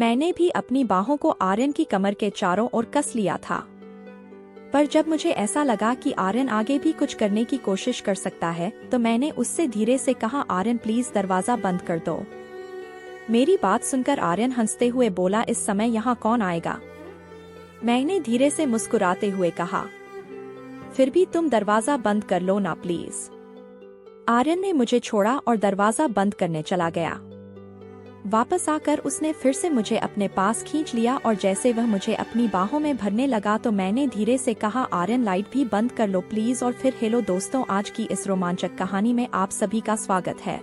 मैंने भी अपनी बाहों को आर्यन की कमर के चारों ओर कस लिया था, पर जब मुझे ऐसा लगा कि आर्यन आगे भी कुछ करने की कोशिश कर सकता है तो मैंने उससे धीरे से कहा, आर्यन प्लीज दरवाजा बंद कर दो। मेरी बात सुनकर आर्यन हंसते हुए बोला, इस समय यहाँ कौन आएगा? मैंने धीरे से मुस्कुराते हुए कहा, फिर भी तुम दरवाजा बंद कर लो ना प्लीज। आर्यन ने मुझे छोड़ा और दरवाजा बंद करने चला गया। वापस आकर उसने फिर से मुझे अपने पास खींच लिया और जैसे वह मुझे अपनी बाहों में भरने लगा तो मैंने धीरे से कहा, आर्यन लाइट भी बंद कर लो प्लीज। और फिर हेलो दोस्तों, आज की इस रोमांचक कहानी में आप सभी का स्वागत है।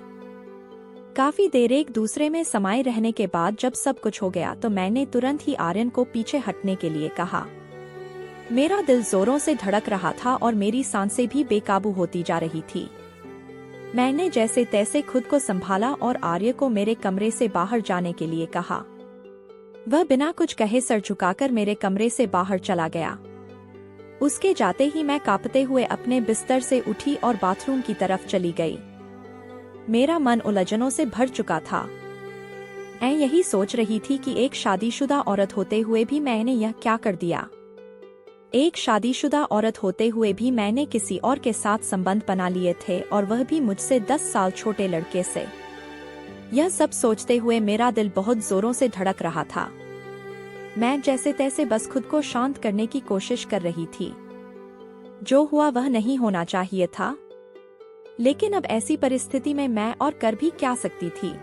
काफी देर एक दूसरे में समाये रहने के बाद जब सब कुछ हो गया तो मैंने तुरंत ही आर्यन को पीछे हटने के लिए कहा। मेरा दिल जोरों से धड़क रहा था और मेरी सांसें भी बेकाबू होती जा रही थी। मैंने जैसे तैसे खुद को संभाला और आर्य को मेरे कमरे से बाहर जाने के लिए कहा। वह बिना कुछ कहे सर झुकाकर मेरे कमरे से बाहर चला गया। उसके जाते ही मैं कांपते हुए अपने बिस्तर से उठी और बाथरूम की तरफ चली गई। मेरा मन उलझनों से भर चुका था। मैं यही सोच रही थी कि एक शादीशुदा औरत होते हुए भी मैंने यह क्या कर दिया। एक शादीशुदा औरत होते हुए भी मैंने किसी और के साथ संबंध बना लिए थे और वह भी मुझसे 10 साल छोटे लड़के से। यह सब सोचते हुए मेरा दिल बहुत जोरों से धड़क रहा था। मैं जैसे तैसे बस खुद को शांत करने की कोशिश कर रही थी। जो हुआ वह नहीं होना चाहिए था, लेकिन अब ऐसी परिस्थिति में मैं और कर भी क्या सकती थी।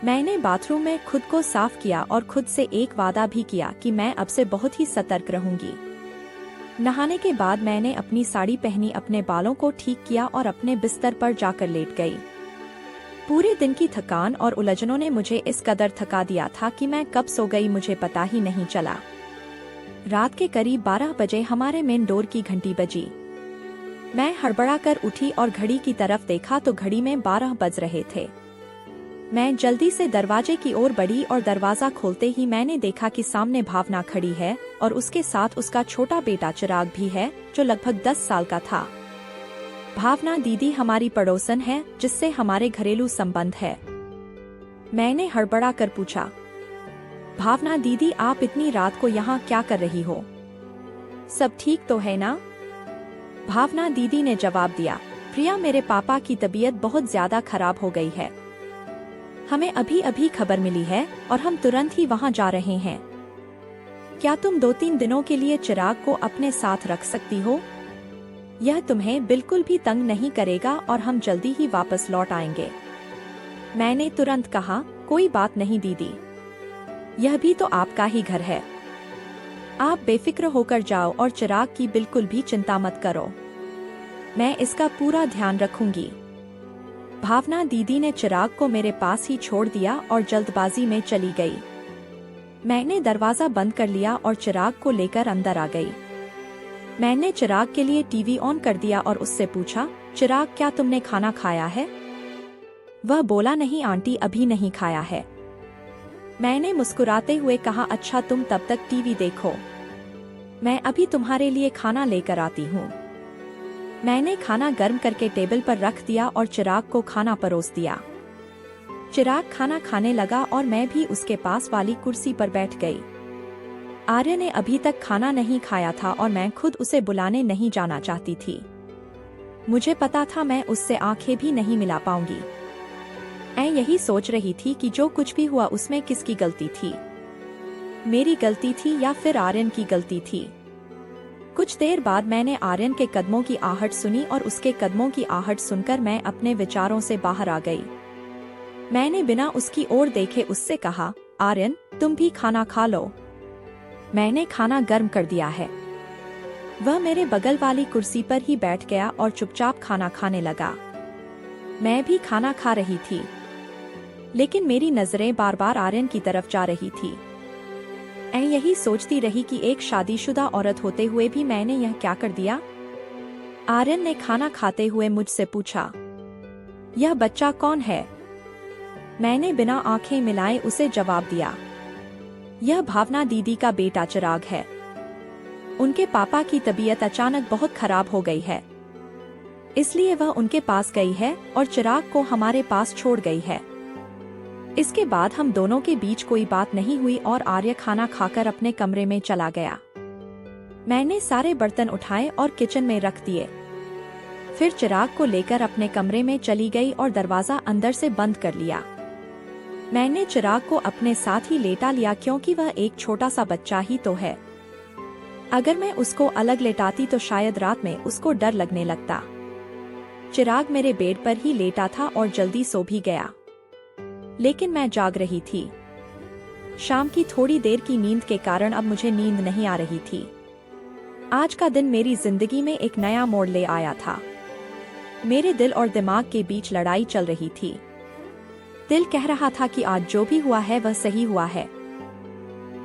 मैंने बाथरूम में खुद को साफ किया और खुद से एक वादा भी किया कि मैं अब से बहुत ही सतर्क रहूंगी। नहाने के बाद मैंने अपनी साड़ी पहनी, अपने बालों को ठीक किया और अपने बिस्तर पर जाकर लेट गई। पूरे दिन की थकान और उलझनों ने मुझे इस कदर थका दिया था कि मैं कब सो गई मुझे पता ही नहीं चला। रात के करीब 12 बजे हमारे मेन डोर की घंटी बजी। मैं हड़बड़ाकर उठी और घड़ी की तरफ देखा तो घड़ी में 12 बज रहे थे। मैं जल्दी से दरवाजे की ओर बढ़ी और दरवाजा खोलते ही मैंने देखा कि सामने भावना खड़ी है और उसके साथ उसका छोटा बेटा चिराग भी है जो लगभग 10 साल का था। भावना दीदी हमारी पड़ोसन है जिससे हमारे घरेलू संबंध है। मैंने हड़बड़ा कर पूछा, भावना दीदी आप इतनी रात को यहाँ क्या कर रही हो? सब ठीक तो है ना? भावना दीदी ने जवाब दिया, प्रिया मेरे पापा की तबीयत बहुत ज्यादा खराब हो गई है। हमें अभी अभी खबर मिली है और हम तुरंत ही वहाँ जा रहे हैं। क्या तुम 2-3 दिनों के लिए चिराग को अपने साथ रख सकती हो? यह तुम्हें बिल्कुल भी तंग नहीं करेगा और हम जल्दी ही वापस लौट आएंगे। मैंने तुरंत कहा, कोई बात नहीं दीदी, यह भी तो आपका ही घर है। आप बेफिक्र होकर जाओ और चिराग की बिल्कुल भी चिंता मत करो, मैं इसका पूरा ध्यान रखूंगी। भावना दीदी ने चिराग को मेरे पास ही छोड़ दिया और जल्दबाजी में चली गई। मैंने दरवाजा बंद कर लिया और चिराग को लेकर अंदर आ गई। मैंने चिराग के लिए टीवी ऑन कर दिया और उससे पूछा, चिराग क्या तुमने खाना खाया है? वह बोला, नहीं आंटी अभी नहीं खाया है। मैंने मुस्कुराते हुए कहा, अच्छा तुम तब तक टीवी देखो, मैं अभी तुम्हारे लिए खाना लेकर आती हूँ। मैंने खाना गर्म करके टेबल पर रख दिया और चिराग को खाना परोस दिया। चिराग खाना खाने लगा और मैं भी उसके पास वाली कुर्सी पर बैठ गई। आर्य ने अभी तक खाना नहीं खाया था और मैं खुद उसे बुलाने नहीं जाना चाहती थी। मुझे पता था मैं उससे आंखें भी नहीं मिला पाऊंगी। मैं यही सोच रही थी कि जो कुछ भी हुआ उसमें किसकी गलती थी, मेरी गलती थी या फिर आर्यन की गलती थी। कुछ देर बाद मैंने आर्यन के कदमों की आहट सुनी और उसके कदमों की आहट सुनकर मैं अपने विचारों से बाहर आ गई। मैंने बिना उसकी ओर देखे उससे कहा, आर्यन तुम भी खाना खा लो, मैंने खाना गर्म कर दिया है। वह मेरे बगल वाली कुर्सी पर ही बैठ गया और चुपचाप खाना खाने लगा। मैं भी खाना खा रही थी, लेकिन मेरी नजरें बार बार आर्यन की तरफ जा रही थी। मैं यही सोचती रही कि एक शादीशुदा औरत होते हुए भी मैंने यह क्या कर दिया। आर्यन ने खाना खाते हुए मुझसे पूछा, यह बच्चा कौन है? मैंने बिना आंखें मिलाए उसे जवाब दिया, यह भावना दीदी का बेटा चिराग है। उनके पापा की तबीयत अचानक बहुत खराब हो गई है, इसलिए वह उनके पास गई है और चिराग को हमारे पास छोड़ गई है। इसके बाद हम दोनों के बीच कोई बात नहीं हुई और आर्य खाना खाकर अपने कमरे में चला गया। मैंने सारे बर्तन उठाए और किचन में रख दिए। फिर चिराग को लेकर अपने कमरे में चली गई और दरवाजा अंदर से बंद कर लिया। मैंने चिराग को अपने साथ ही लेटा लिया क्योंकि वह एक छोटा सा बच्चा ही तो है। अगर मैं उसको अलग लेटाती तो शायद रात में उसको डर लगने लगता। चिराग मेरे बेड पर ही लेटा था और जल्दी सो भी गया, लेकिन मैं जाग रही थी। शाम की थोड़ी देर की नींद के कारण अब मुझे नींद नहीं आ रही थी। आज का दिन मेरी जिंदगी में एक नया मोड़ ले आया था। मेरे दिल और दिमाग के बीच लड़ाई चल रही थी। दिल कह रहा था कि आज जो भी हुआ है वह सही हुआ है,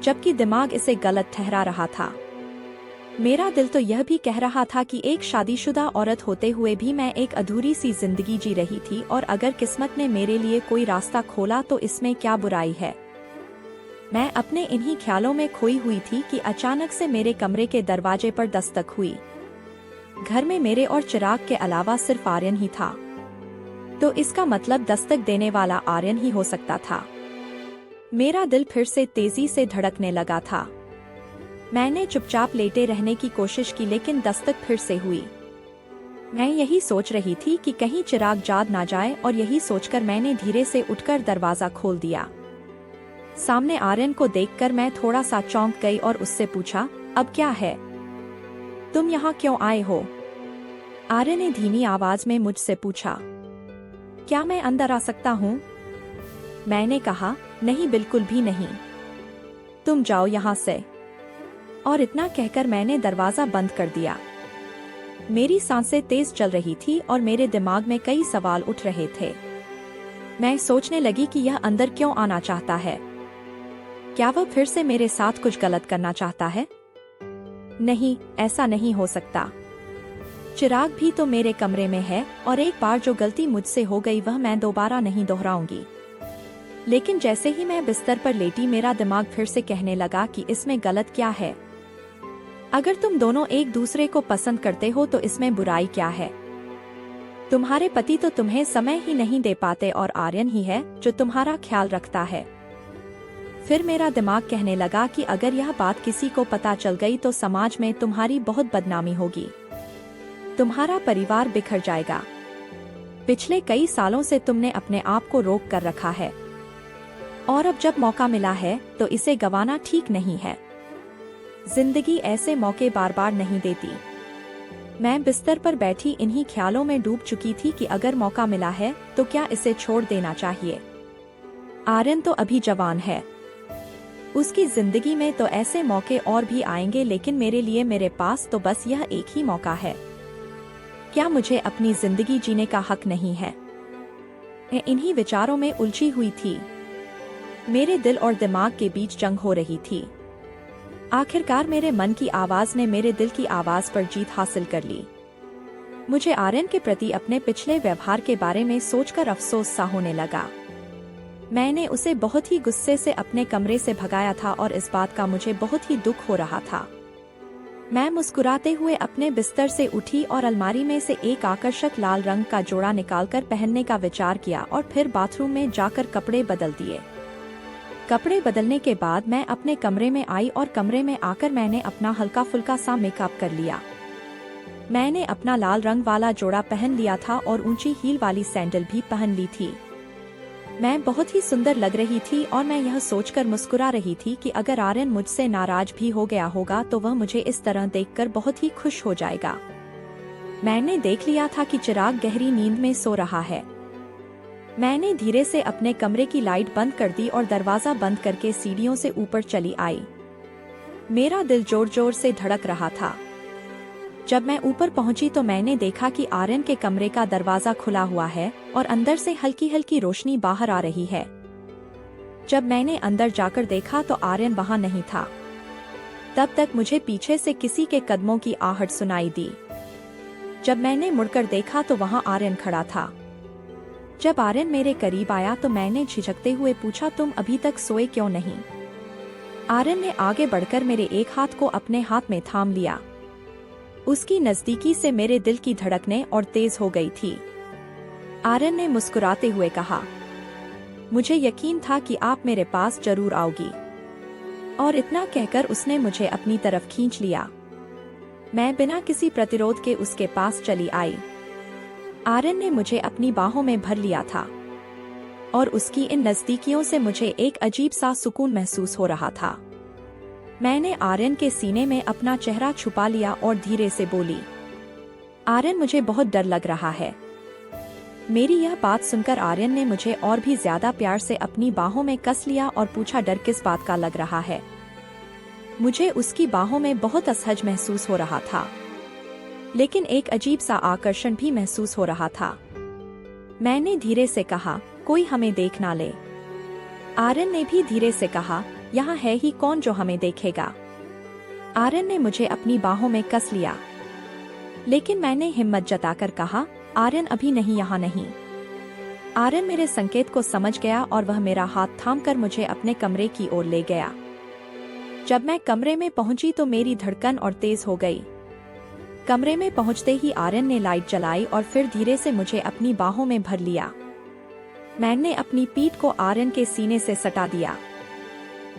जबकि दिमाग इसे गलत ठहरा रहा था। मेरा दिल तो यह भी कह रहा था कि एक शादीशुदा औरत होते हुए भी मैं एक अधूरी सी जिंदगी जी रही थी, और अगर किस्मत ने मेरे लिए कोई रास्ता खोला तो इसमें क्या बुराई है। मैं अपने इन्हीं ख्यालों में खोई हुई थी कि अचानक से मेरे कमरे के दरवाजे पर दस्तक हुई। घर में मेरे और चिराग के अलावा सिर्फ आर्यन ही था, तो इसका मतलब दस्तक देने वाला आर्यन ही हो सकता था। मेरा दिल फिर से तेजी से धड़कने लगा था। मैंने चुपचाप लेटे रहने की कोशिश की, लेकिन दस्तक फिर से हुई। मैं यही सोच रही थी कि कहीं चिराग जाग ना जाए, और यही सोचकर मैंने धीरे से उठकर दरवाजा खोल दिया। सामने आर्यन को देखकर मैं थोड़ा सा चौंक गई और उससे पूछा, अब क्या है? तुम यहाँ क्यों आए हो? आर्यन ने धीमी आवाज में मुझसे पूछा। क्या मैं अंदर आ सकता हूँ? मैंने कहा, नहीं, बिल्कुल भी नहीं, तुम जाओ यहाँ से। और इतना कहकर मैंने दरवाजा बंद कर दिया। मेरी सांसें तेज चल रही थी और मेरे दिमाग में कई सवाल उठ रहे थे। मैं सोचने लगी कि यह अंदर क्यों आना चाहता है। क्या वह फिर से मेरे साथ कुछ गलत करना चाहता है? नहीं, ऐसा नहीं हो सकता। चिराग भी तो मेरे कमरे में है, और एक बार जो गलती मुझसे हो गई वह मैं दोबारा नहीं दोहराऊंगी। लेकिन जैसे ही मैं बिस्तर पर लेटी, मेरा दिमाग फिर से कहने लगा कि इसमें गलत क्या है। अगर तुम दोनों एक दूसरे को पसंद करते हो तो इसमें बुराई क्या है? तुम्हारे पति तो तुम्हें समय ही नहीं दे पाते, और आर्यन ही है जो तुम्हारा ख्याल रखता है। फिर मेरा दिमाग कहने लगा कि अगर यह बात किसी को पता चल गई तो समाज में तुम्हारी बहुत बदनामी होगी, तुम्हारा परिवार बिखर जाएगा। पिछले कई सालों से तुमने अपने आप को रोक कर रखा है, और अब जब मौका मिला है तो इसे गंवाना ठीक नहीं है। जिंदगी ऐसे मौके बार बार नहीं देती। मैं बिस्तर पर बैठी इन्हीं ख्यालों में डूब चुकी थी कि अगर मौका मिला है तो क्या इसे छोड़ देना चाहिए। आर्यन तो अभी जवान है, उसकी जिंदगी में तो ऐसे मौके और भी आएंगे, लेकिन मेरे लिए मेरे पास तो बस यह एक ही मौका है। क्या मुझे अपनी जिंदगी जीने का हक नहीं है? मैं इन्हीं विचारों में उलझी हुई थी। मेरे दिल और दिमाग के बीच जंग हो रही थी। आखिरकार मेरे मन की आवाज ने मेरे दिल की आवाज पर जीत हासिल कर ली। मुझे आर्यन के प्रति अपने पिछले व्यवहार के बारे में सोचकर अफसोस सा होने लगा। मैंने उसे बहुत ही गुस्से से अपने कमरे से भगाया था, और इस बात का मुझे बहुत ही दुख हो रहा था। मैं मुस्कुराते हुए अपने बिस्तर से उठी और अलमारी में से एक आकर्षक लाल रंग का जोड़ा निकालकर पहनने का विचार किया, और फिर बाथरूम में जाकर कपड़े बदल दिए। कपड़े बदलने के बाद मैं अपने कमरे में आई, और कमरे में आकर मैंने अपना हल्का फुल्का सा मेकअप कर लिया। मैंने अपना लाल रंग वाला जोड़ा पहन लिया था और ऊंची हील वाली सैंडल भी पहन ली थी। मैं बहुत ही सुंदर लग रही थी, और मैं यह सोचकर मुस्कुरा रही थी कि अगर आर्यन मुझसे नाराज भी हो गया होगा तो वह मुझे इस तरह देखकर बहुत ही खुश हो जाएगा। मैंने देख लिया था कि चिराग गहरी नींद में सो रहा है। मैंने धीरे से अपने कमरे की लाइट बंद कर दी और दरवाजा बंद करके सीढ़ियों से ऊपर चली आई। मेरा दिल जोर जोर से धड़क रहा था। जब मैं ऊपर पहुंची तो मैंने देखा कि आर्यन के कमरे का दरवाजा खुला हुआ है और अंदर से हल्की हल्की रोशनी बाहर आ रही है। जब मैंने अंदर जाकर देखा तो आर्यन वहां नहीं था। तब तक मुझे पीछे से किसी के कदमों की आहट सुनाई दी। जब मैंने मुड़कर देखा तो वहां आर्यन खड़ा था। जब आर्यन मेरे करीब आया तो मैंने झिझकते हुए पूछा, तुम अभी तक सोए क्यों नहीं? आर्यन ने आगे बढ़कर मेरे एक हाथ को अपने हाथ में थाम लिया। उसकी नजदीकी से मेरे दिल की धड़कनें और तेज हो गई थी। आर्यन ने मुस्कुराते हुए कहा, मुझे यकीन था कि आप मेरे पास जरूर आओगी। और इतना कहकर उसने मुझे अपनी तरफ खींच लिया। मैं बिना किसी प्रतिरोध के उसके पास चली आई। आर्यन ने मुझे अपनी बाहों में भर लिया था और उसकी इन नजदीकियों से मुझे एक अजीब सा सुकून महसूस हो रहा था। मैंने आर्यन के सीने में अपना चेहरा छुपा लिया और धीरे से बोली, आर्यन मुझे बहुत डर लग रहा है। मेरी यह बात सुनकर आर्यन ने मुझे और भी ज्यादा प्यार से अपनी बाहों में कस लिया और पूछा, डर किस बात का लग रहा है? मुझे उसकी बाहों में बहुत असहज महसूस हो रहा था, लेकिन एक अजीब सा आकर्षण भी महसूस हो रहा था। मैंने धीरे से कहा, कोई हमें देख ना ले। आर्यन ने भी धीरे से कहा, यहाँ है ही कौन जो हमें देखेगा। आर्यन ने मुझे अपनी बाहों में कस लिया, लेकिन मैंने हिम्मत जताकर कहा, आर्यन अभी नहीं, यहाँ नहीं। आर्यन मेरे संकेत को समझ गया और वह मेरा हाथ थामकर मुझे अपने कमरे की ओर ले गया। जब मैं कमरे में पहुंची तो मेरी धड़कन और तेज हो गई। कमरे में पहुंचते ही आर्यन ने लाइट जलाई और फिर धीरे से मुझे अपनी बाहों में भर लिया। मैंने अपनी पीठ को आर्यन के सीने से सटा दिया।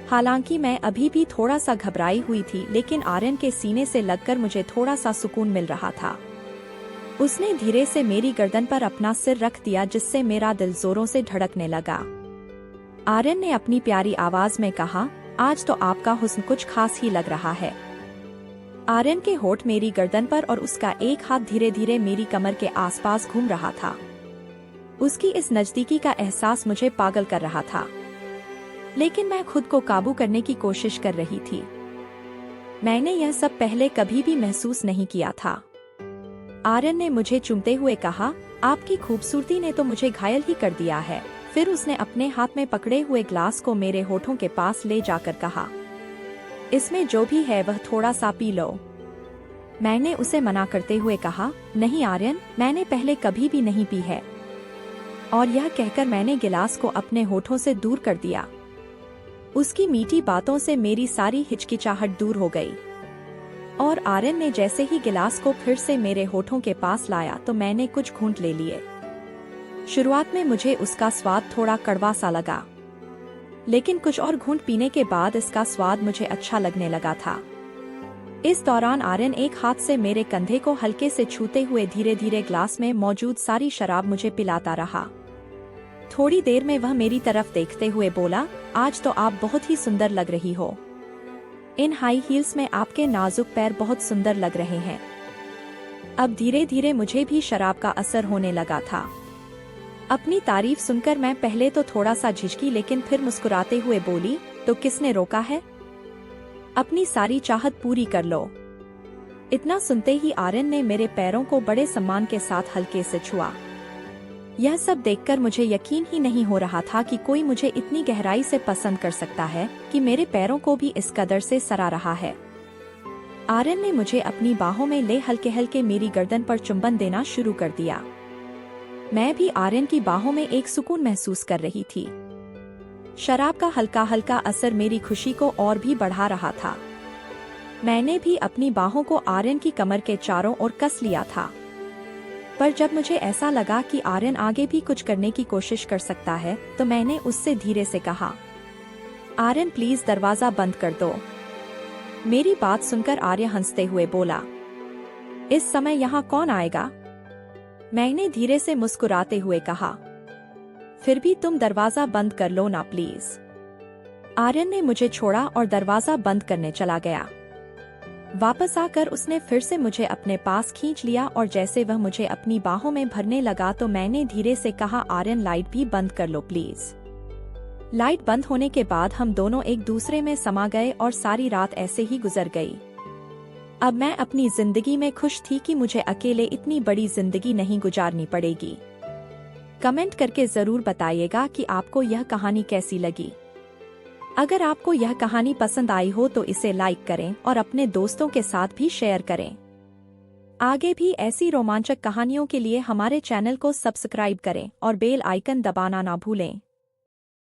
हालांकि मैं अभी भी थोड़ा सा घबराई हुई थी, लेकिन आर्यन के सीने से लगकर मुझे थोड़ा सा सुकून मिल रहा था। उसने धीरे से मेरी गर्दन पर अपना सिर रख दिया, जिससे मेरा दिल जोरों से धड़कने लगा। आर्यन ने अपनी प्यारी आवाज में कहा, आज तो आपका हुस्न कुछ खास ही लग रहा है। आर्यन के होठ मेरी गर्दन पर और उसका एक हाथ धीरे धीरे मेरी कमर के आसपास घूम रहा था। उसकी इस नजदीकी का एहसास मुझे पागल कर रहा था, लेकिन मैं खुद को काबू करने की कोशिश कर रही थी। मैंने यह सब पहले कभी भी महसूस नहीं किया था। आर्यन ने मुझे चूमते हुए कहा, आपकी खूबसूरती ने तो मुझे घायल ही कर दिया है। फिर उसने अपने हाथ में पकड़े हुए ग्लास को मेरे होठों के पास ले जाकर कहा, इसमें जो भी है वह थोड़ा सा पी लो। मैंने उसे मना करते हुए कहा, नहीं आर्यन, मैंने पहले कभी भी नहीं पी है। और यह कहकर मैंने गिलास को अपने होठों से दूर कर दिया। उसकी मीठी बातों से मेरी सारी हिचकिचाहट दूर हो गई और आर्यन ने जैसे ही गिलास को फिर से मेरे होठों के पास लाया तो मैंने कुछ घूंट ले लिए। शुरुआत में मुझे उसका स्वाद थोड़ा कड़वा सा लगा, लेकिन कुछ और घूंट पीने के बाद इसका स्वाद मुझे अच्छा लगने लगा था। इस दौरान आर्यन एक हाथ से मेरे कंधे को हल्के से छूते हुए धीरे धीरे ग्लास में मौजूद सारी शराब मुझे पिलाता रहा। थोड़ी देर में वह मेरी तरफ देखते हुए बोला, आज तो आप बहुत ही सुंदर लग रही हो। इन हाई हील्स में आपके नाजुक पैर बहुत सुंदर लग रहे हैं। अब धीरे धीरे मुझे भी शराब का असर होने लगा था। अपनी तारीफ सुनकर मैं पहले तो थोड़ा सा झिझकी, लेकिन फिर मुस्कुराते हुए बोली, तो किसने रोका है? अपनी सारी चाहत पूरी कर लो। इतना सुनते ही आर्यन ने मेरे पैरों को बड़े सम्मान के साथ हल्के से छुआ। यह सब देखकर मुझे यकीन ही नहीं हो रहा था कि कोई मुझे इतनी गहराई से पसंद कर सकता है कि मेरे पैरों को भी इस कदर से सरा रहा है। आर्यन ने मुझे अपनी बाहों में ले हल्के हल्के मेरी गर्दन पर चुंबन देना शुरू कर दिया। मैं भी आर्यन की बाहों में एक सुकून महसूस कर रही थी। शराब का हल्का हल्का असर मेरी खुशी को और भी बढ़ा रहा था। मैंने भी अपनी बाहों को आर्यन की कमर के चारों ओर कस लिया था, पर जब मुझे ऐसा लगा कि आर्यन आगे भी कुछ करने की कोशिश कर सकता है तो मैंने उससे धीरे से कहा, आर्यन प्लीज दरवाजा बंद कर दो। मेरी बात सुनकर आर्य हंसते हुए बोला, इस समय यहाँ कौन आएगा? मैंने धीरे से मुस्कुराते हुए कहा, फिर भी तुम दरवाजा बंद कर लो ना प्लीज। आर्यन ने मुझे छोड़ा और दरवाजा बंद करने चला गया। वापस आकर उसने फिर से मुझे अपने पास खींच लिया और जैसे वह मुझे अपनी बाहों में भरने लगा तो मैंने धीरे से कहा, आर्यन लाइट भी बंद कर लो प्लीज। लाइट बंद होने के बाद हम दोनों एक दूसरे में समा गए और सारी रात ऐसे ही गुजर गई। अब मैं अपनी जिंदगी में खुश थी कि मुझे अकेले इतनी बड़ी जिंदगी नहीं गुजारनी पड़ेगी। कमेंट करके जरूर बताइएगा कि आपको यह कहानी कैसी लगी। अगर आपको यह कहानी पसंद आई हो तो इसे लाइक करें और अपने दोस्तों के साथ भी शेयर करें। आगे भी ऐसी रोमांचक कहानियों के लिए हमारे चैनल को सब्सक्राइब करें और बेल आइकन दबाना ना भूलें।